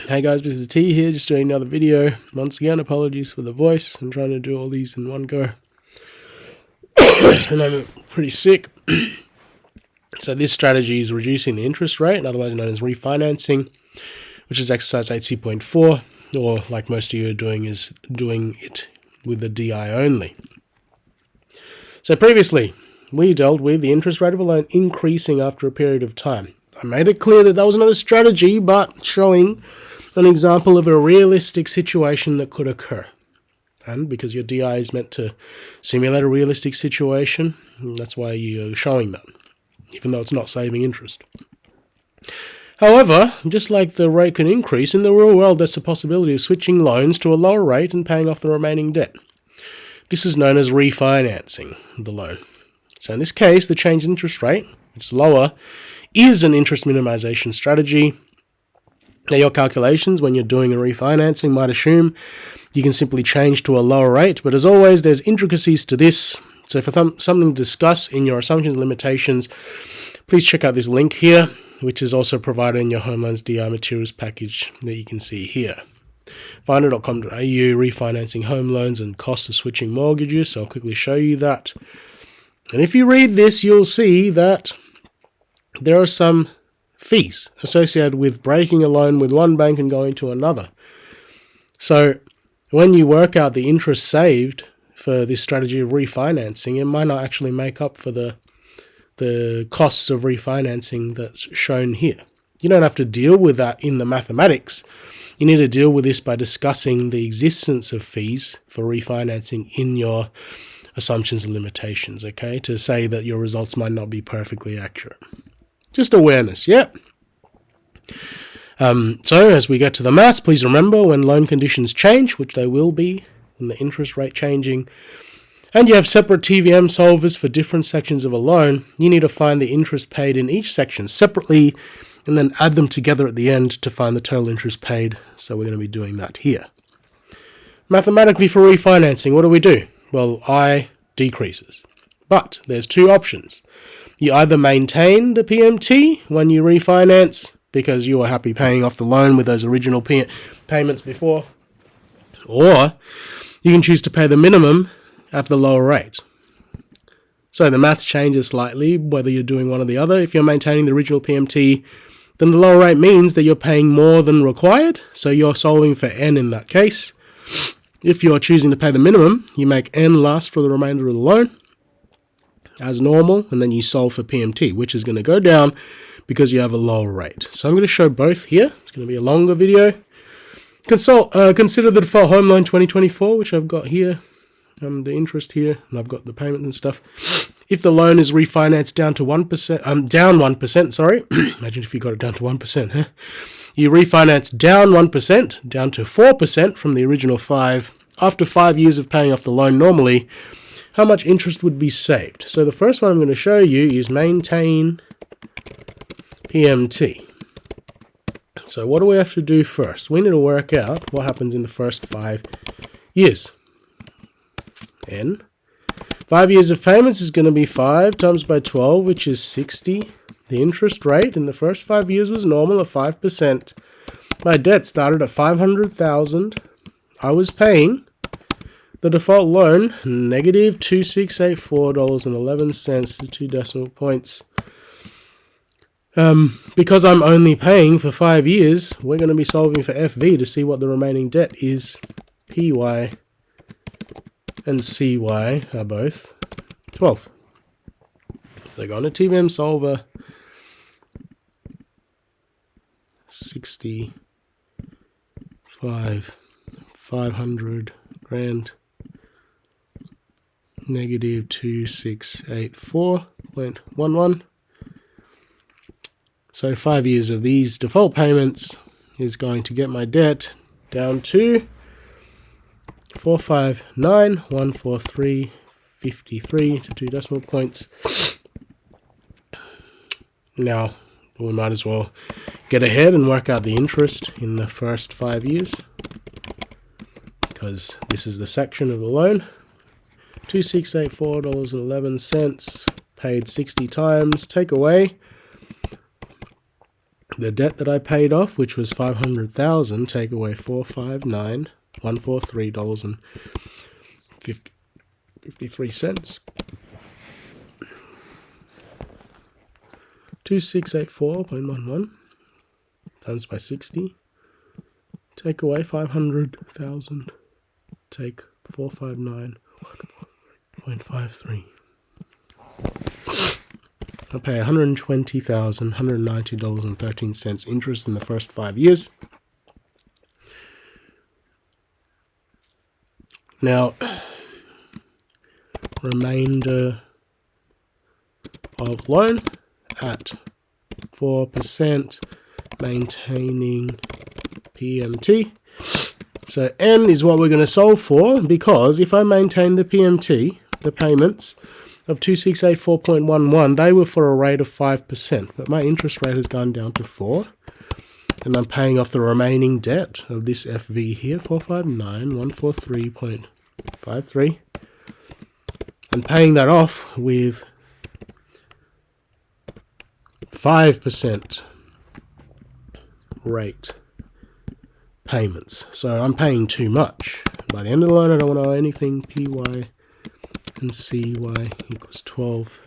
Hey guys, this is T here, just doing another video. Once again, apologies for the voice. I'm trying to do all these in one go. And I'm pretty sick. So this strategy is reducing the interest rate, otherwise known as refinancing, which is exercise 8C.4, or like most of you are doing, is doing it with the DI only. So previously, we dealt with the interest rate of a loan increasing after a period of time. I made it clear that that was not a strategy, but showing an example of a realistic situation that could occur. And because your DI is meant to simulate a realistic situation, that's why you're showing that, even though it's not saving interest. However, just like the rate can increase, in the real world there's a possibility of switching loans to a lower rate and paying off the remaining debt. This is known as refinancing the loan. So in this case, the change in interest rate, which is lower, is an interest minimization strategy. Now, your calculations when you're doing a refinancing might assume you can simply change to a lower rate, but as always, there's intricacies to this. So for something to discuss in your assumptions and limitations, please check out this link here, which is also provided in your Home Loans DI materials package that you can see here. Finder.com.au, refinancing home loans and cost of switching mortgages. So I'll quickly show you that. And if you read this, you'll see that there are some fees associated with breaking a loan with one bank and going to another. So when you work out the interest saved for this strategy of refinancing, it might not actually make up for the costs of refinancing that's shown here. You don't have to deal with that in the mathematics. You need to deal with this by discussing the existence of fees for refinancing in your assumptions and limitations, okay? To say that your results might not be perfectly accurate. Just awareness, yeah? So as we get to the maths, please remember when loan conditions change, which they will be, and the interest rate changing, and you have separate TVM solvers for different sections of a loan, you need to find the interest paid in each section separately and then add them together at the end to find the total interest paid. So we're going to be doing that here. Mathematically, for refinancing, what do? Well, I decreases. But there's two options. You either maintain the PMT when you refinance because you are happy paying off the loan with those original payments before, or you can choose to pay the minimum at the lower rate. So the maths changes slightly whether you're doing one or the other. If you're maintaining the original PMT, then the lower rate means that you're paying more than required, so you're solving for N in that case. If you're choosing to pay the minimum, you make N last for the remainder of the loan as normal, and then you solve for PMT, which is going to go down because you have a lower rate. So I'm going to show both here. It's going to be a longer video. Consider the default home loan 2024, which I've got here, the interest here, and I've got the payment and stuff. If the loan is refinanced down to 1%, down 1%, sorry. Imagine if you got it down to 1%, huh? You refinance down 1%, down to 4% from the original 5. After 5 years of paying off the loan normally, how much interest would be saved? So the first one I'm going to show you is maintain PMT. So what do we have to do first? We need to work out what happens in the first 5 years. N. 5 years of payments is going to be 5 times by 12, which is 60. The interest rate in the first 5 years was normal at 5%. My debt started at $500,000. I was paying the default loan negative $2,684.11 to 2 decimal points. Because I'm only paying for 5 years, we're going to be solving for FV to see what the remaining debt is. PY and CY are both 12. So go on to TVM solver. 500 grand negative 2684.11. So 5 years of these default payments is going to get my debt down to 459,143.53 to 2 decimal points. Now we might as well get ahead and work out the interest in the first 5 years, because this is the section of the loan. $2,684.11 paid 60 times. Take away the debt that I paid off, which was $500,000, take away $459,143.53. 2684.11 times by 60. Take away 500,000. Take 459.53. I pay $120,190.13 interest in the first 5 years. Now, remainder of loan at 4%, maintaining PMT. So N is what we're going to solve for, because if I maintain the PMT, the payments of 2684.11, they were for a rate of 5%, but my interest rate has gone down to 4%, and I'm paying off the remaining debt of this FV here, 459,143.53, and paying that off with 5% rate payments. So I'm paying too much. By the end of the loan, I don't want to owe anything. PY and CY equals 12.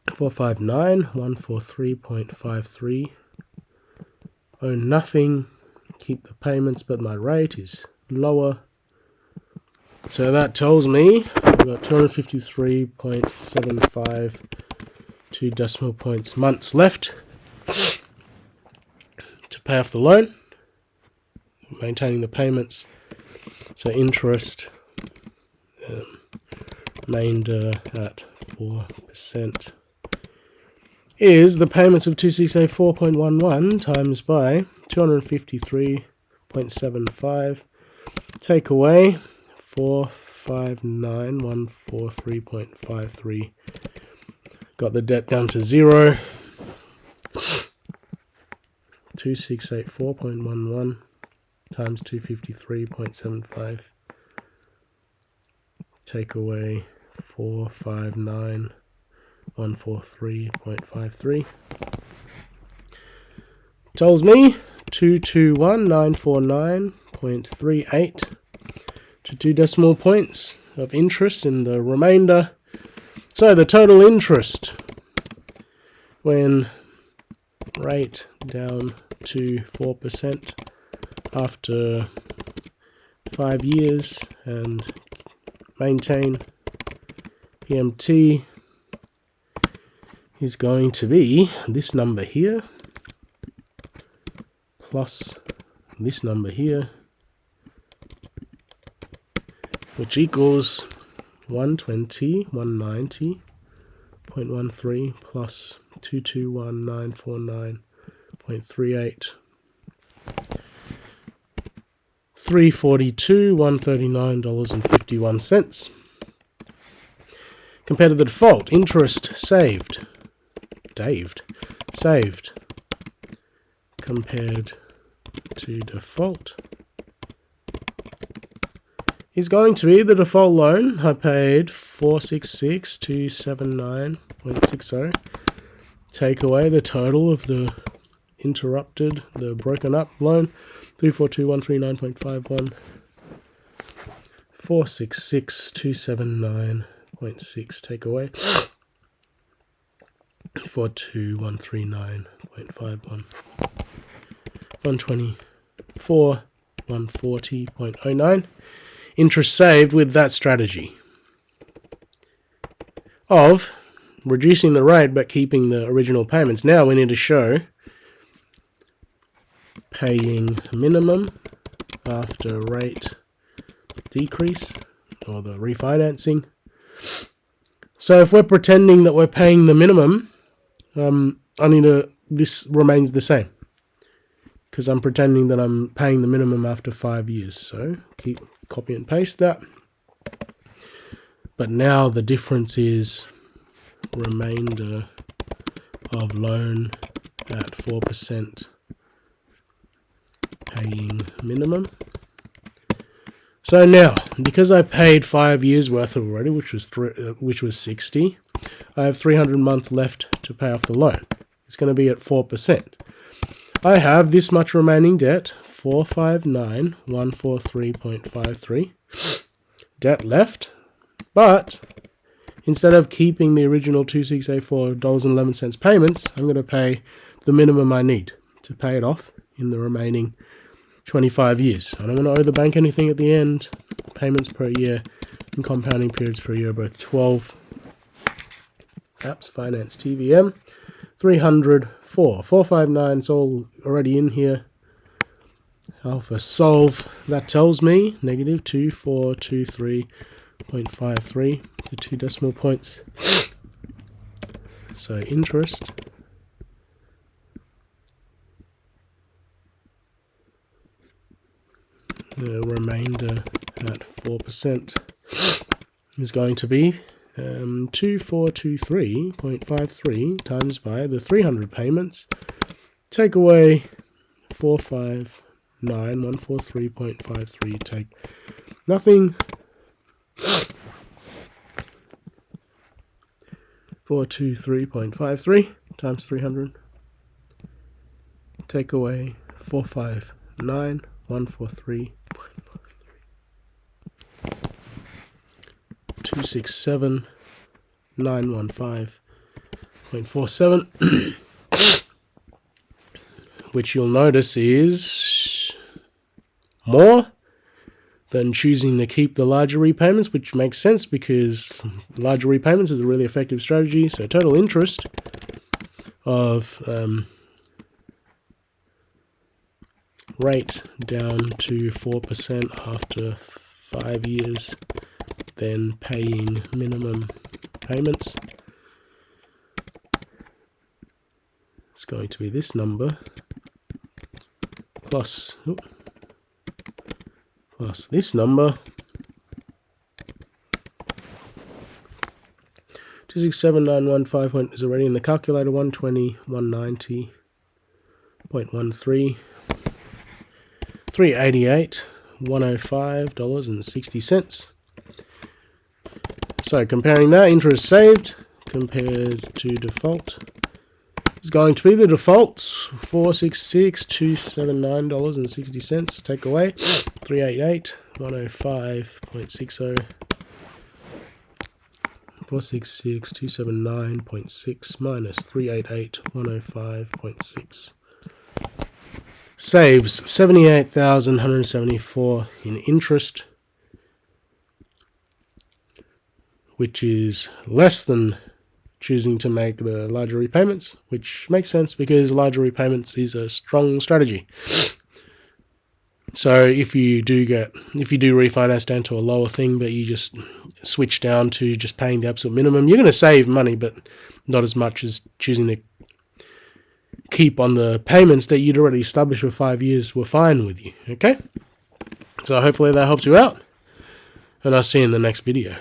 $459,143.53. Own nothing. Keep the payments, but my rate is lower. So that tells me I've got 253.75, 2 decimal points, months left to pay off the loan, maintaining the payments. So interest, remainder at 4%, is the payments of 2684.11 times by 253.75, take away 459,143.53. Got the debt down to 0. 2684.11 times 253.75. Take away 459,143.53. Tells me 221,949.38 to 2 decimal points of interest in the remainder. So the total interest when rate down to 4% after 5 years and maintain PMT is going to be this number here plus this number here, which equals 190.13 plus 221,949.38, 342,139.51. Compared to the default, interest saved, compared to default is going to be the default loan. I paid 466,279.60. Take away the total of the interrupted, the broken up loan, 342,139.51. 466,279.6. Take away 42139.51. 140.09. Interest saved with that strategy of reducing the rate but keeping the original payments. Now we need to show paying minimum after rate decrease, or the refinancing. So if we're pretending that we're paying the minimum, this remains the same, because I'm pretending that I'm paying the minimum after 5 years. So copy and paste that. But now the difference is remainder of loan at 4%, paying minimum. So now, because I paid 5 years worth already, which was 60, I have 300 months left to pay off the loan. It's going to be at 4%. I have this much remaining debt, 459,143.53 debt left, but instead of keeping the original $2,684.11 payments, I'm going to pay the minimum I need to pay it off in the remaining 25 years. I don't want to owe the bank anything at the end. Payments per year and compounding periods per year, both 12. Apps, Finance, TVM, 304. 459 is all already in here. Alpha solve. That tells me negative 2423.53 to 2 decimal points. So interest the remainder at 4% is going to be 2423.53 times by the 300 payments. Take away 459,143.53. Take nothing. 423.53 times 300. Take away 459,143. 267,915.47, which you'll notice is more than choosing to keep the larger repayments, which makes sense because larger repayments is a really effective strategy. So total interest of rate down to 4% after 5 years, then paying minimum payments. It's going to be this number plus this number, 267,915 is already in the calculator, 120, 190.13, 388, $105.60. So comparing that, interest saved compared to default is going to be the default $466,279.60. Take away 388, 105.60. 466,279.6 minus 388, 105.6. Saves 78,174 in interest, which is less than choosing to make the larger repayments, which makes sense because larger repayments is a strong strategy. So if you do refinance down to a lower thing, but you just switch down to just paying the absolute minimum, you're going to save money, but not as much as choosing to keep on the payments that you'd already established for 5 years were fine with you. Okay? So hopefully that helps you out, and I'll see you in the next video.